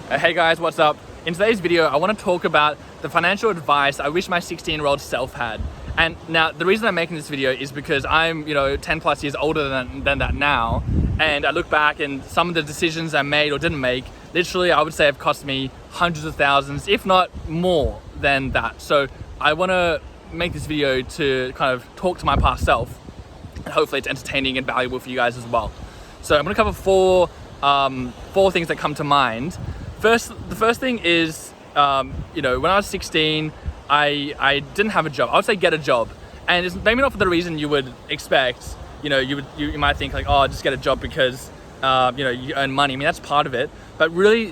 Hey guys, what's up? In today's video, I want to talk about the financial advice I wish my 16-year-old self had. And now, the reason I'm making this video is because I'm, 10 plus years older than that now. And I look back and some of the decisions I made or didn't make, literally, I would say have cost me hundreds of thousands, if not more than that. So I want to make this video to kind of talk to my past self. And hopefully it's entertaining and valuable for you guys as well. So I'm going to cover four things that come to mind. The first thing is, when I was 16, I didn't have a job. I would say get a job, and it's maybe not for the reason you would expect. You might think like, oh, just get a job because you earn money. I mean, that's part of it, but really,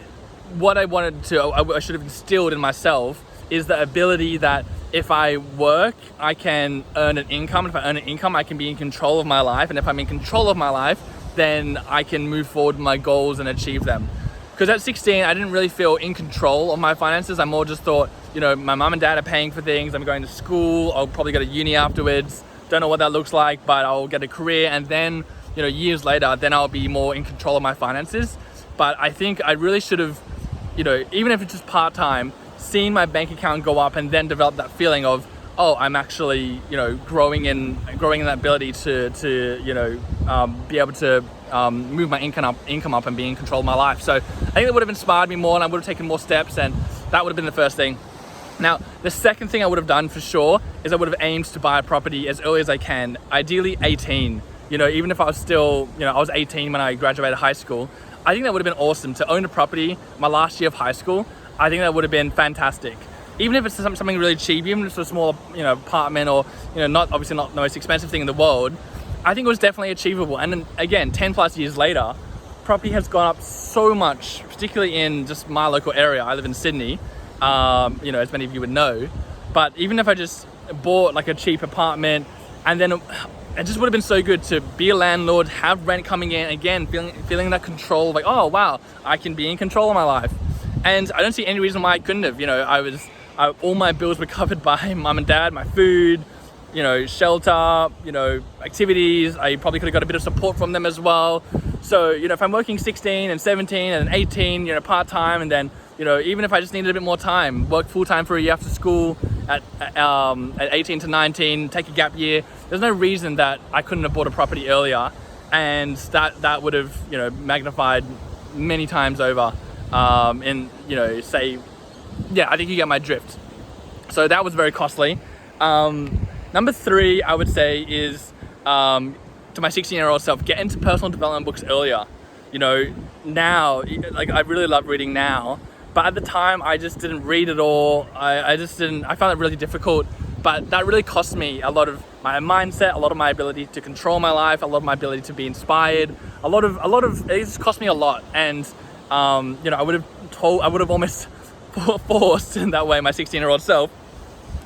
what I should have instilled in myself is the ability that if I work, I can earn an income. If I earn an income, I can be in control of my life, and if I'm in control of my life, then I can move forward with my goals and achieve them. Because at 16, I didn't really feel in control of my finances. I more just thought, my mom and dad are paying for things. I'm going to school. I'll probably go to uni afterwards. Don't know what that looks like, but I'll get a career. And then, years later, then I'll be more in control of my finances. But I think I really should have, even if it's just part-time, seen my bank account go up and then develop that feeling of, oh, I'm actually, growing in that ability to be able to move my income up and be in control of my life. So I think that would have inspired me more, and I would have taken more steps, and that would have been the first thing. Now, the second thing I would have done for sure is I would have aimed to buy a property as early as I can, ideally 18. Even if I was still, I was 18 when I graduated high school. I think that would have been awesome to own a property my last year of high school. I think that would have been fantastic. Even if it's something really cheap, even if it's a small, apartment or, not the most expensive thing in the world, I think it was definitely achievable. And then again, 10 plus years later, property has gone up so much, particularly in just my local area. I live in Sydney, as many of you would know. But even if I just bought like a cheap apartment, and then it just would have been so good to be a landlord, have rent coming in, again, feeling that control, like, oh wow, I can be in control of my life. And I don't see any reason why I couldn't have. All my bills were covered by mum and dad, my food, shelter, activities. I probably could have got a bit of support from them as well. So, if I'm working 16 and 17 and 18, part-time, and then, even if I just needed a bit more time, work full-time for a year after school at 18 to 19, take a gap year, there's no reason that I couldn't have bought a property earlier, and that would have, magnified many times over. I think you get my drift. So that was very costly. Number 3, I would say, is to my 16-year-old self, get into personal development books earlier. Now, like, I really love reading now, but at the time I just didn't read at all. I found it really difficult, but that really cost me a lot of my mindset, a lot of my ability to control my life, a lot of my ability to be inspired, it just cost me a lot. And, I would have almost forced in that way my 16-year-old self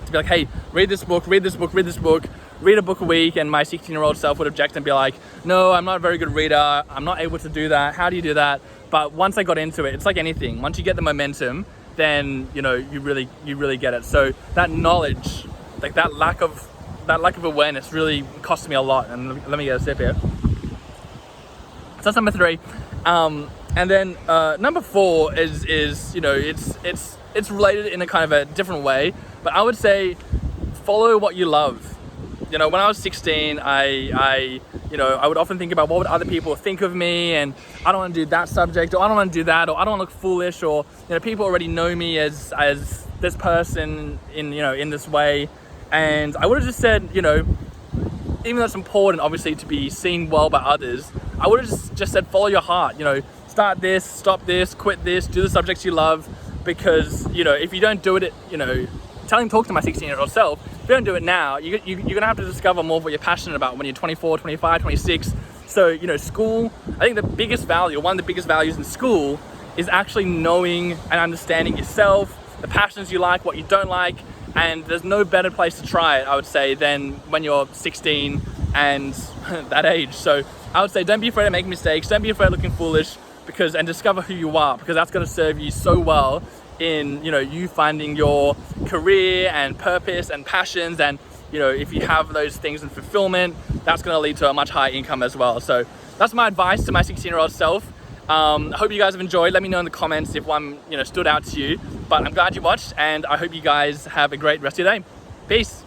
to be like, hey, read this book, read a book a week, and my 16-year-old self would object and be like, no, I'm not a very good reader, I'm not able to do that, how do you do that? But once I got into it, it's like anything, once you get the momentum, then you really get it. So that knowledge, like that lack of awareness really cost me a lot. And let me get a sip here. So that's number 3. And then number 4 is it's related in a kind of a different way, but I would say follow what you love. When I was 16, I would often think about what would other people think of me, and I don't want to do that subject, or I don't want to do that, or I don't want to look foolish, or people already know me as this person in this way. And I would have just said, even though it's important obviously to be seen well by others, I would have just said follow your heart. Start this, stop this, quit this, do the subjects you love, because if you don't do it, talk to my 16-year-old self, if you don't do it now, you're gonna have to discover more of what you're passionate about when you're 24, 25, 26. So school, I think one of the biggest values in school is actually knowing and understanding yourself, the passions you like, what you don't like, and there's no better place to try it, I would say, than when you're 16 and that age. So I would say don't be afraid of making mistakes, don't be afraid of looking foolish, and discover who you are, because that's going to serve you so well in you finding your career and purpose and passions. And if you have those things in fulfillment, that's going to lead to a much higher income as well. So that's my advice to my 16-year-old self. I hope you guys have enjoyed. Let me know in the comments if one, stood out to you. But I'm glad you watched, and I hope you guys have a great rest of your day. Peace.